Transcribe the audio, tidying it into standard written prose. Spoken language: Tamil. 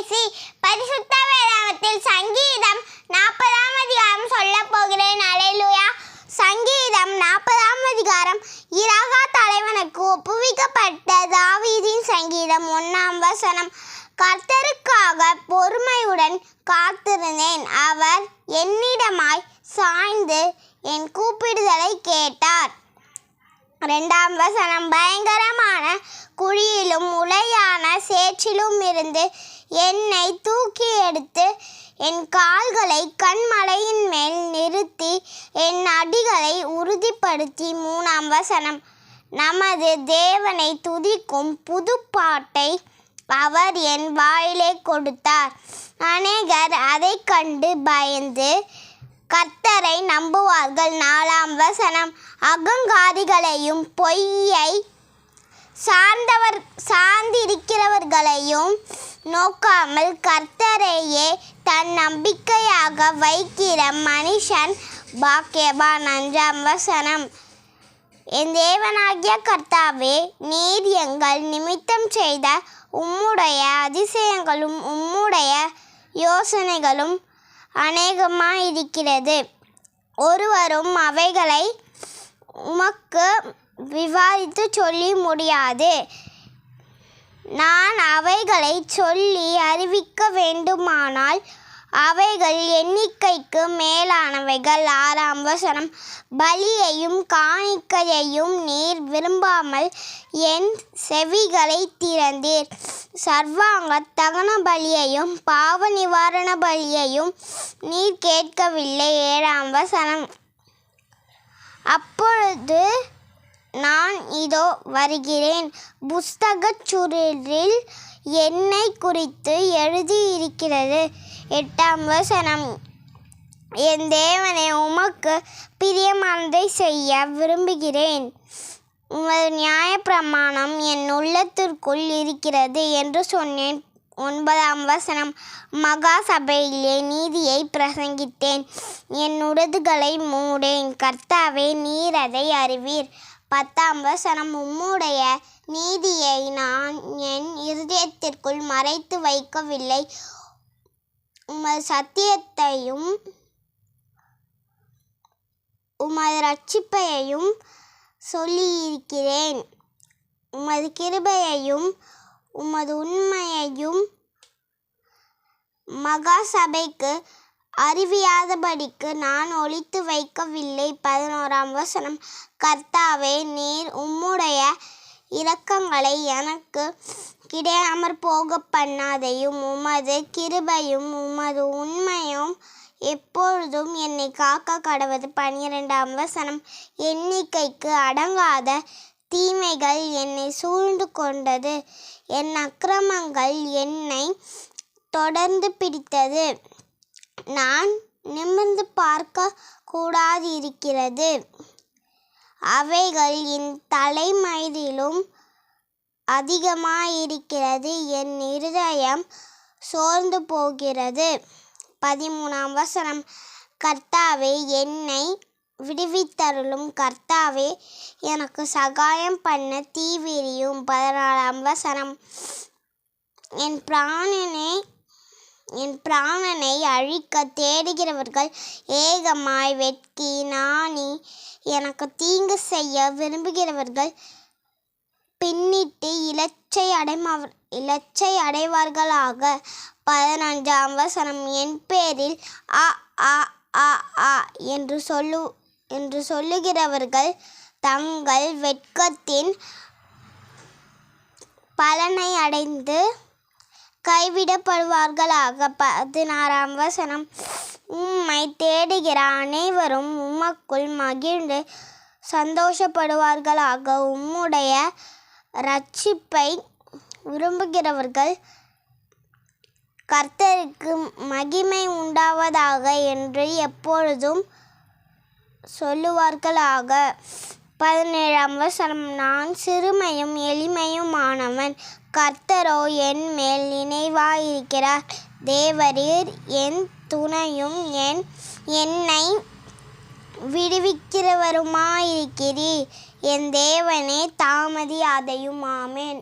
பேசி பரிசுத்த வேதாகத்தில் சங்கீதம் 40ஆம் அதிகாரம் சொல்ல போகிறேன். அல்லேலூயா. சங்கீதம் 40ஆம் அதிகாரம் இராகா தலைவனுக்கு ஒப்புவிக்கப்பட்ட தாவீதின் சங்கீதம் 1ஆம் வசனம். கர்த்தருக்காக பொறுமையுடன் காத்திருந்தேன். அவர் என்னிடமாய் சாய்ந்து என் கூப்பிடுதலை கேட்டார். 2ஆம் வசனம். பயங்கரமான குழியிலும் உளையான சேற்றிலும் இருந்து என்னை தூக்கி எடுத்து என் கால்களை கண்மலையின் மேல் நிறுத்தி என் அடிகளை உறுதிப்படுத்தி. 3ஆம் வசனம். நமது தேவனை துதிக்கும் புதுப்பாட்டை அவர் என் வாயிலே கொடுத்தார். அநேகர் அதை கண்டு பயந்து கர்த்தரை நம்புவார்கள். 4ஆம் வசனம். அகங்காரிகளையும் பொய்யை சார்ந்திருக்கிறவர்களையும் நோக்காமல் கர்த்தரையே தன் நம்பிக்கையாக வைக்கிற மனுஷன் பாக்கியவான். 5ஆம் வசனம். என் தேவனாகிய கர்த்தாவே, நீர் எங்கள் நிமித்தம் செய்த உம்முடைய அதிசயங்களும் உம்முடைய யோசனைகளும் அநேகமாயிருக்கிறது. ஒருவரும் அவைகளை உமக்கு விவரித்து சொல்லி முடியாது. நான் அவைகளை சொல்லி அறிவிக்க வேண்டுமானால் அவைகள் எண்ணிக்கைக்கு மேலானவைகள். 6ஆம் வசனம். பலியையும் காணிக்கையையும் நீர் விரும்பாமல் என் செவிகளை திறந்தீர். சர்வாங்க தகன பலியையும் பாவ நிவாரண பலியையும் நீர் கேட்கவில்லை. 7ஆம் வசனம். அப்பொழுது நான் இதோ வருகிறேன், புஸ்தகச் சுருளில் என்னை குறித்து எழுதியிருக்கிறது. 8ஆம் வசனம். என் தேவனே, உமக்கு பிரியமானதை செய்ய விரும்புகிறேன். உமது நியாயப்பிரமாணம் என் உள்ளத்திற்குள் இருக்கிறது என்று சொன்னேன். 9ஆம் வசனம். மகா சபையிலே நீதியை பிரசங்கித்தேன், என் உதடுகளை மூடேன். கர்த்தாவே, நீர் அதை அறிவீர். 10ஆம் வசனம். உம்முடைய நீதியை நான் என் இருதயத்திற்குள் மறைத்து வைக்கவில்லை. உமது சத்தியத்தையும் உமது இரட்சிப்பையும் சொல்லியிருக்கிறேன். உமது கிருபையையும் உமது உண்மையையும் மகா சபைக்கு அறிவியாதபடிக்கு நான் ஒளித்து வைக்கவில்லை. 11ஆம் வசனம். கர்த்தாவே, நீர் உம்முடைய இரக்கங்களை எனக்கு கிடையாமற் போக பண்ணாதையும். உமது கிருபையும் உமது உண்மையும் எப்பொழுதும் என்னை காக்க கடவது. 12ஆம் வசனம். எண்ணிக்கைக்கு அடங்காத தீமைகள் என்னை சூழ்ந்து கொண்டது. என் அக்கிரமங்கள் என்னை தொடர்ந்து பிடித்தது. நான் நிமிர்ந்து பார்க்க கூடாதிருக்கிறது. அவைகள் என் தலைமயிரிலும் அதிகமாயிருக்கிறது. என் இருதயம் சோர்ந்து போகிறது. 13ஆம் வசனம். கர்த்தாவே, என்னை விடுவித்தருளும். கர்த்தாவே, எனக்கு சகாயம் பண்ண தீவிரியும். 14ஆம் வசனம். என் பிராணனை அழிக்க தேடுகிறவர்கள் ஏகமாய் வெட்கி நாணி எனக்கு தீங்கு செய்ய விரும்புகிறவர்கள் பின்னிட்டு இலச்சை அடைவார்களாக. 15ஆம் வசனம். என் பேரில் ஆ ஆ ஆ ஆ என்று சொல்லுகிறவர்கள் தங்கள் வெட்கத்தின் பலனை அடைந்து கைவிடப்படுவார்களாக. 16ஆம் வசனம். உம்மை தேடுகிற அனைவரும் உமக்குள் மகிழ்ந்து சந்தோஷப்படுவார்களாக. உம்முடைய இரட்சிப்பை விரும்புகிறவர்கள் கர்த்தருக்கு மகிமை உண்டாவதாக என்று எப்பொழுதும் சொல்லுவார்களாக. 17ஆம் வசனம். நான் சிறுமையும் எளிமையுமானவன், கர்த்தரோ என் மேல் நினைவாயிருக்கிறார். தேவரீர் என் துணையும் என்னை விடுவிக்கிறவருமாயிருக்கிறீர். என் தேவனே, தாமதியாதையும். ஆமென்.